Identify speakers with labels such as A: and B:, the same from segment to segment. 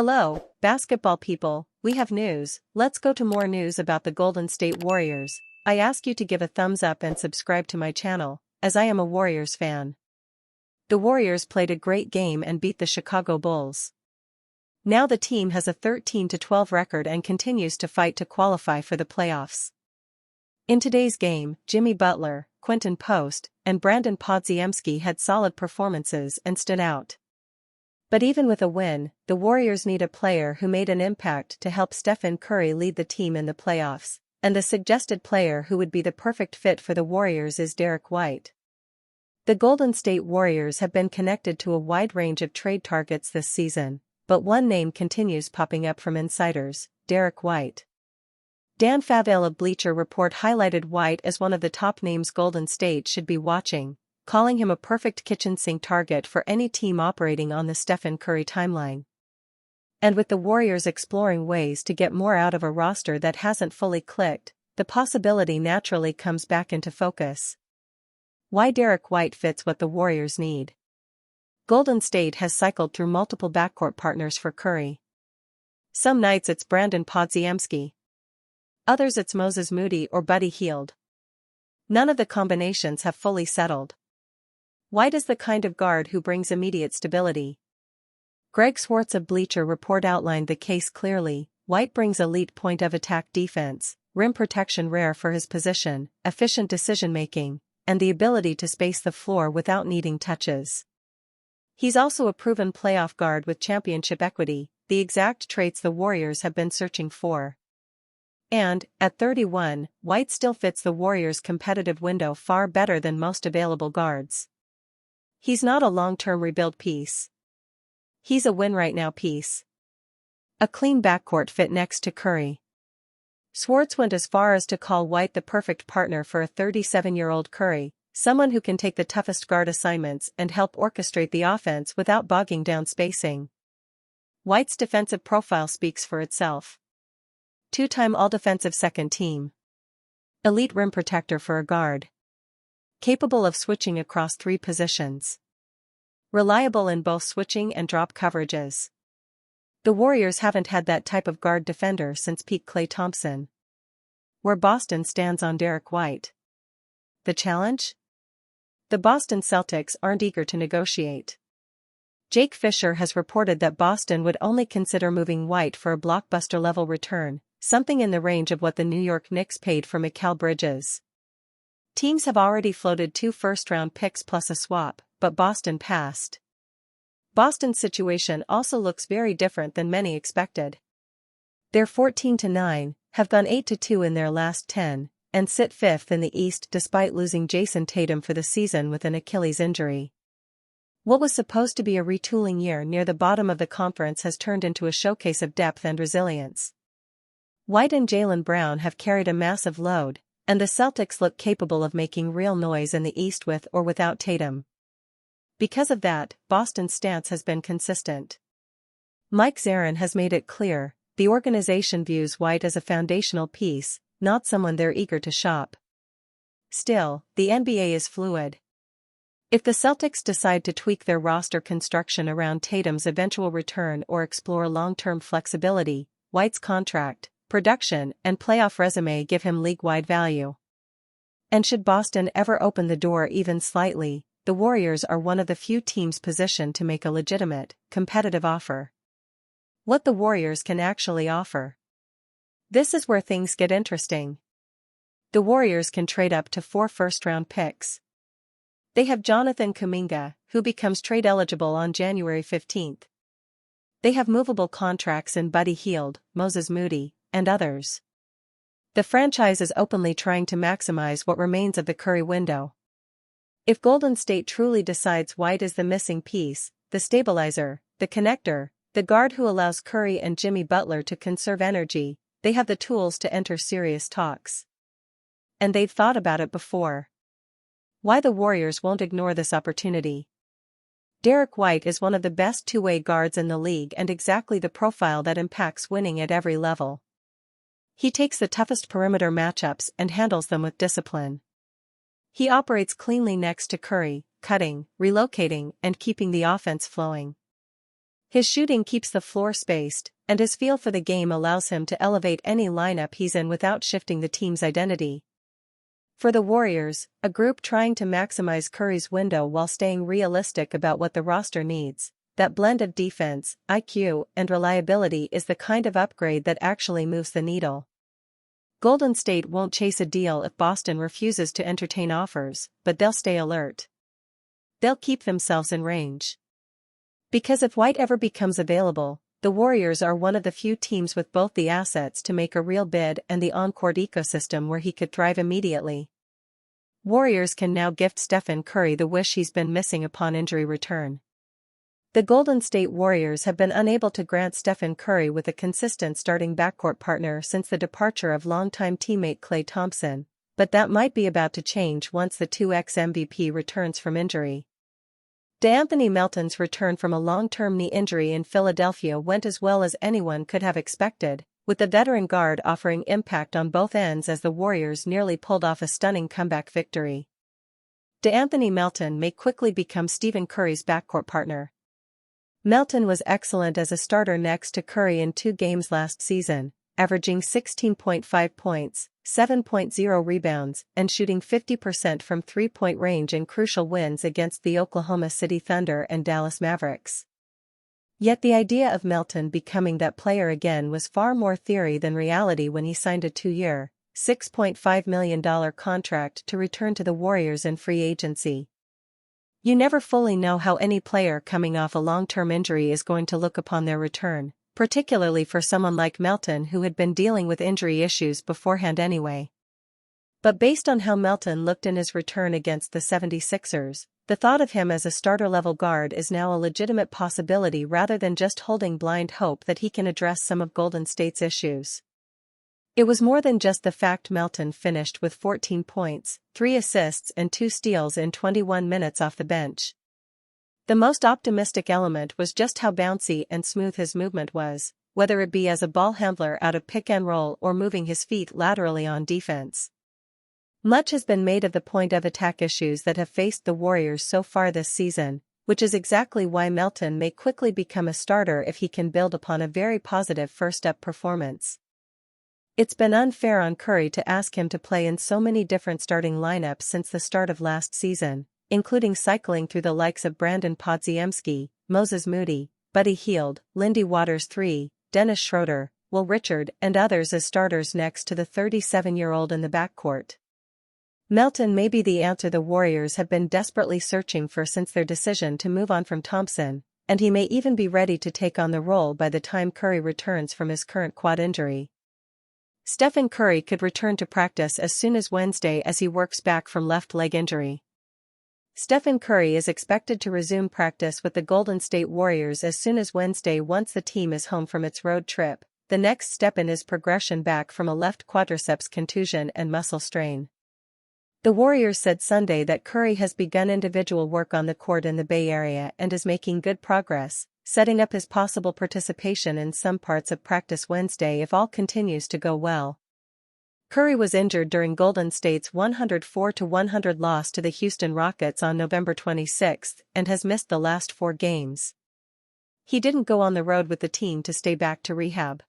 A: Hello, basketball people, we have news. Let's go to more news about the Golden State Warriors. I ask you to give a thumbs up and subscribe to my channel, as I am a Warriors fan. The Warriors played a great game and beat the Chicago Bulls. Now the team has a 13-12 record and continues to fight to qualify for the playoffs. In today's game, Jimmy Butler, Quentin Post, and Brandon Podziemski had solid performances and stood out. But even with a win, the Warriors need a player who made an impact to help Stephen Curry lead the team in the playoffs, and the suggested player who would be the perfect fit for the Warriors is Derek White. The Golden State Warriors have been connected to a wide range of trade targets this season, but one name continues popping up from insiders: Derek White. Dan Favale of Bleacher Report highlighted White as one of the top names Golden State should be watching, calling him a perfect kitchen sink target for any team operating on the Stephen Curry timeline. And with the Warriors exploring ways to get more out of a roster that hasn't fully clicked, the possibility naturally comes back into focus. Why Derek White fits what the Warriors need. Golden State has cycled through multiple backcourt partners for Curry. Some nights it's Brandon Podziemski. Others it's Moses Moody or Buddy Hield. None of the combinations have fully settled. White is the kind of guard who brings immediate stability. Greg Swartz of Bleacher Report outlined the case clearly. White brings elite point-of-attack defense, rim protection rare for his position, efficient decision-making, and the ability to space the floor without needing touches. He's also a proven playoff guard with championship equity, the exact traits the Warriors have been searching for. And, at 31, White still fits the Warriors' competitive window far better than most available guards. He's not a long-term rebuild piece. He's a win-right-now piece. A clean backcourt fit next to Curry. Swartz went as far as to call White the perfect partner for a 37-year-old Curry, someone who can take the toughest guard assignments and help orchestrate the offense without bogging down spacing. White's defensive profile speaks for itself. Two-time all-defensive second team. Elite rim protector for a guard. Capable of switching across three positions. Reliable in both switching and drop coverages. The Warriors haven't had that type of guard defender since peak Klay Thompson. Where Boston stands on Derek White. The challenge? The Boston Celtics aren't eager to negotiate. Jake Fisher has reported that Boston would only consider moving White for a blockbuster-level return, something in the range of what the New York Knicks paid for Mikal Bridges. Teams have already floated 2 first-round picks plus a swap, but Boston passed. Boston's situation also looks very different than many expected. They're 14-9, have gone 8-2 in their last 10, and sit 5th in the East despite losing Jason Tatum for the season with an Achilles injury. What was supposed to be a retooling year near the bottom of the conference has turned into a showcase of depth and resilience. White and Jaylen Brown have carried a massive load, and the Celtics look capable of making real noise in the East with or without Tatum. Because of that, Boston's stance has been consistent. Mike Zarin has made it clear, the organization views White as a foundational piece, not someone they're eager to shop. Still, the NBA is fluid. If the Celtics decide to tweak their roster construction around Tatum's eventual return or explore long-term flexibility, White's contract, production, and playoff resume give him league-wide value. And should Boston ever open the door even slightly, the Warriors are one of the few teams positioned to make a legitimate, competitive offer. What the Warriors can actually offer. This is where things get interesting. The Warriors can trade up to 4 first-round picks. They have Jonathan Kuminga, who becomes trade eligible on January 15th. They have movable contracts in Buddy Hield, Moses Moody, and others. The franchise is openly trying to maximize what remains of the Curry window. If Golden State truly decides White is the missing piece, the stabilizer, the connector, the guard who allows Curry and Jimmy Butler to conserve energy, they have the tools to enter serious talks. And they've thought about it before. Why the Warriors won't ignore this opportunity. Derek White is one of the best two-way guards in the league and exactly the profile that impacts winning at every level. He takes the toughest perimeter matchups and handles them with discipline. He operates cleanly next to Curry, cutting, relocating, and keeping the offense flowing. His shooting keeps the floor spaced, and his feel for the game allows him to elevate any lineup he's in without shifting the team's identity. For the Warriors, a group trying to maximize Curry's window while staying realistic about what the roster needs, that blend of defense, IQ, and reliability is the kind of upgrade that actually moves the needle. Golden State won't chase a deal if Boston refuses to entertain offers, but they'll stay alert. They'll keep themselves in range. Because if White ever becomes available, the Warriors are one of the few teams with both the assets to make a real bid and the on-court ecosystem where he could thrive immediately. Warriors can now gift Stephen Curry the wish he's been missing upon injury return. The Golden State Warriors have been unable to grant Stephen Curry with a consistent starting backcourt partner since the departure of longtime teammate Klay Thompson, but that might be about to change once the 2x MVP returns from injury. DeAnthony Melton's return from a long-term knee injury in Philadelphia went as well as anyone could have expected, with the veteran guard offering impact on both ends as the Warriors nearly pulled off a stunning comeback victory. DeAnthony Melton may quickly become Stephen Curry's backcourt partner. Melton was excellent as a starter next to Curry in 2 games last season, averaging 16.5 points, 7.0 rebounds, and shooting 50% from three-point range in crucial wins against the Oklahoma City Thunder and Dallas Mavericks. Yet the idea of Melton becoming that player again was far more theory than reality when he signed a 2-year, $6.5 million contract to return to the Warriors in free agency. You never fully know how any player coming off a long-term injury is going to look upon their return, particularly for someone like Melton who had been dealing with injury issues beforehand anyway. But based on how Melton looked in his return against the 76ers, the thought of him as a starter-level guard is now a legitimate possibility rather than just holding blind hope that he can address some of Golden State's issues. It was more than just the fact Melton finished with 14 points, 3 assists and 2 steals in 21 minutes off the bench. The most optimistic element was just how bouncy and smooth his movement was, whether it be as a ball handler out of pick and roll or moving his feet laterally on defense. Much has been made of the point of attack issues that have faced the Warriors so far this season, which is exactly why Melton may quickly become a starter if he can build upon a very positive first-up performance. It's been unfair on Curry to ask him to play in so many different starting lineups since the start of last season, including cycling through the likes of Brandon Podziemski, Moses Moody, Buddy Hield, Lindy Waters III, Dennis Schroeder, Will Richard and others as starters next to the 37-year-old in the backcourt. Melton may be the answer the Warriors have been desperately searching for since their decision to move on from Thompson, and he may even be ready to take on the role by the time Curry returns from his current quad injury. Stephen Curry could return to practice as soon as Wednesday as he works back from left leg injury. Stephen Curry is expected to resume practice with the Golden State Warriors as soon as Wednesday once the team is home from its road trip, the next step in his progression back from a left quadriceps contusion and muscle strain. The Warriors said Sunday that Curry has begun individual work on the court in the Bay Area and is making good progress, setting up his possible participation in some parts of practice Wednesday if all continues to go well. Curry was injured during Golden State's 104-100 loss to the Houston Rockets on November 26 and has missed the last 4 games. He didn't go on the road with the team to stay back to rehab.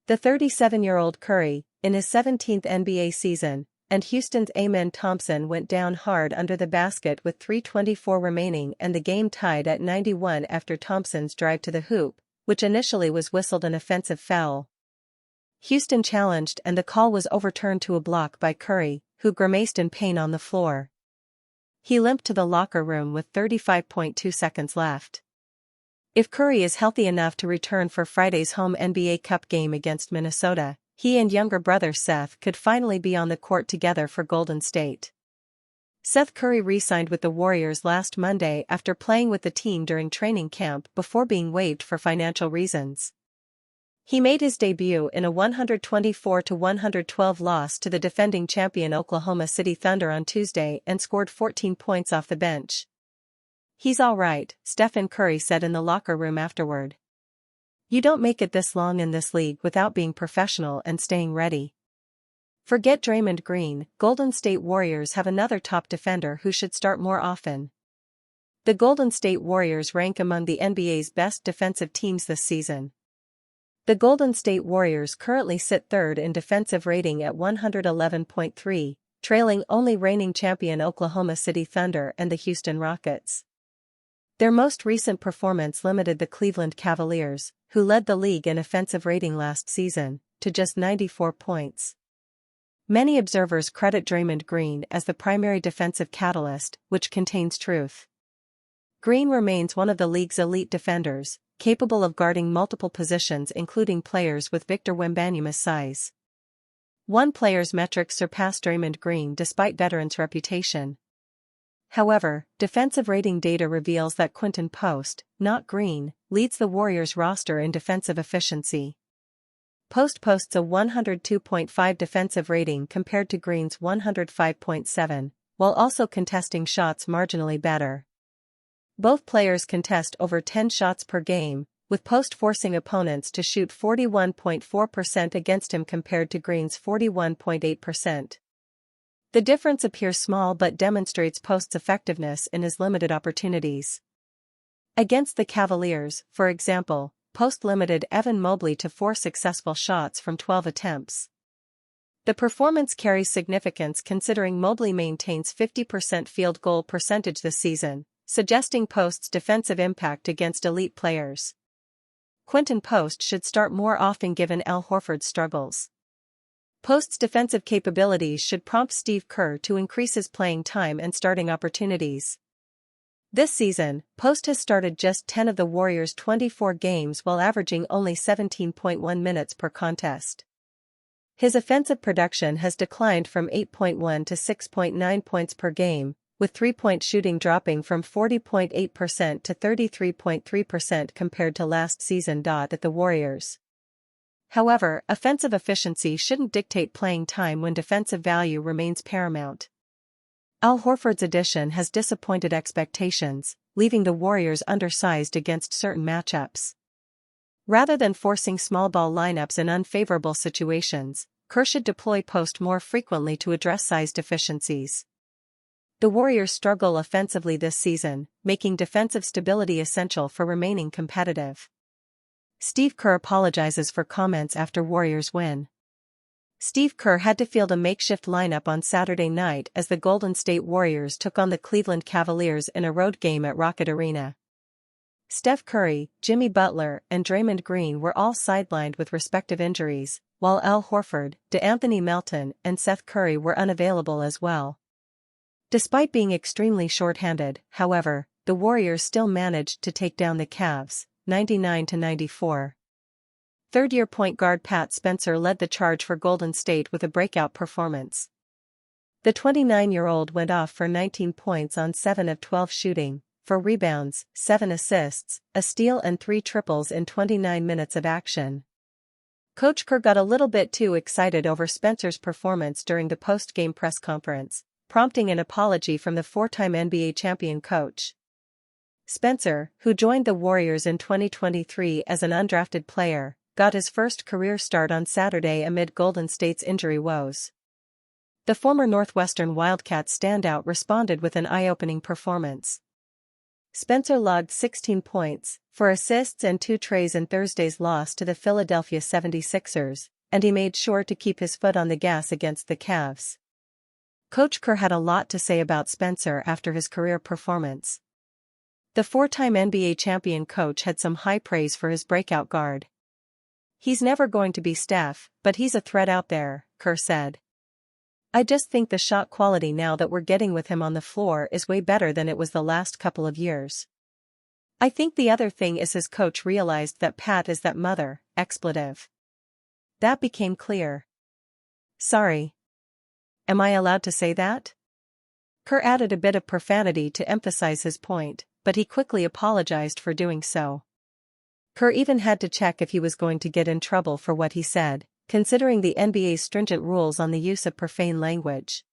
A: The 37-year-old Curry, in his 17th NBA season, and Houston's Amen Thompson went down hard under the basket with 3:24 remaining and the game tied at 91 after Thompson's drive to the hoop, which initially was whistled an offensive foul. Houston challenged and the call was overturned to a block by Curry, who grimaced in pain on the floor. He limped to the locker room with 35.2 seconds left. If Curry is healthy enough to return for Friday's home NBA Cup game against Minnesota, he and younger brother Seth could finally be on the court together for Golden State. Seth Curry re-signed with the Warriors last Monday after playing with the team during training camp before being waived for financial reasons. He made his debut in a 124-112 loss to the defending champion Oklahoma City Thunder on Tuesday and scored 14 points off the bench. "He's all right," Stephen Curry said in the locker room afterward. "You don't make it this long in this league without being professional and staying ready." Forget Draymond Green, Golden State Warriors have another top defender who should start more often. The Golden State Warriors rank among the NBA's best defensive teams this season. The Golden State Warriors currently sit third in defensive rating at 111.3, trailing only reigning champion Oklahoma City Thunder and the Houston Rockets. Their most recent performance limited the Cleveland Cavaliers, who led the league in offensive rating last season, to just 94 points. Many observers credit Draymond Green as the primary defensive catalyst, which contains truth. Green remains one of the league's elite defenders, capable of guarding multiple positions including players with Victor Wembanyama's size. One player's metrics surpass Draymond Green despite veteran's reputation. However, defensive rating data reveals that Quinton Post, not Green, leads the Warriors roster in defensive efficiency. Post posts a 102.5 defensive rating compared to Green's 105.7, while also contesting shots marginally better. Both players contest over 10 shots per game, with Post forcing opponents to shoot 41.4% against him compared to Green's 41.8%. The difference appears small but demonstrates Post's effectiveness in his limited opportunities. Against the Cavaliers, for example, Post limited Evan Mobley to 4 successful shots from 12 attempts. The performance carries significance considering Mobley maintains 50% field goal percentage this season, suggesting Post's defensive impact against elite players. Quinton Post should start more often given Al Horford's struggles. Post's defensive capabilities should prompt Steve Kerr to increase his playing time and starting opportunities. This season, Post has started just 10 of the Warriors' 24 games while averaging only 17.1 minutes per contest. His offensive production has declined from 8.1 to 6.9 points per game, with three-point shooting dropping from 40.8% to 33.3% compared to last season. At the Warriors. However, offensive efficiency shouldn't dictate playing time when defensive value remains paramount. Al Horford's addition has disappointed expectations, leaving the Warriors undersized against certain matchups. Rather than forcing small ball lineups in unfavorable situations, Kerr should deploy Post more frequently to address size deficiencies. The Warriors struggle offensively this season, making defensive stability essential for remaining competitive. Steve Kerr apologizes for comments after Warriors win. Steve Kerr had to field a makeshift lineup on Saturday night as the Golden State Warriors took on the Cleveland Cavaliers in a road game at Rocket Arena. Steph Curry, Jimmy Butler, and Draymond Green were all sidelined with respective injuries, while Al Horford, DeAnthony Melton, and Seth Curry were unavailable as well. Despite being extremely short-handed, however, the Warriors still managed to take down the Cavs, 99-94. Third-year point guard Pat Spencer led the charge for Golden State with a breakout performance. The 29-year-old went off for 19 points on 7 of 12 shooting, 4 rebounds, 7 assists, a steal and 3 triples in 29 minutes of action. Coach Kerr got a little bit too excited over Spencer's performance during the post-game press conference, prompting an apology from the 4-time NBA champion coach. Spencer, who joined the Warriors in 2023 as an undrafted player, got his first career start on Saturday amid Golden State's injury woes. The former Northwestern Wildcats standout responded with an eye-opening performance. Spencer logged 16 points, 4 assists and 2 treys in Thursday's loss to the Philadelphia 76ers, and he made sure to keep his foot on the gas against the Cavs. Coach Kerr had a lot to say about Spencer after his career performance. The 4-time NBA champion coach had some high praise for his breakout guard. "He's never going to be Steph, but he's a threat out there," Kerr said. "I just think the shot quality now that we're getting with him on the floor is way better than it was the last couple of years. I think the other thing is his coach realized that Pat is that mother, expletive. That became clear." "Sorry. Am I allowed to say that?" Kerr added a bit of profanity to emphasize his point, but he quickly apologized for doing so. Kerr even had to check if he was going to get in trouble for what he said, considering the NBA's stringent rules on the use of profane language.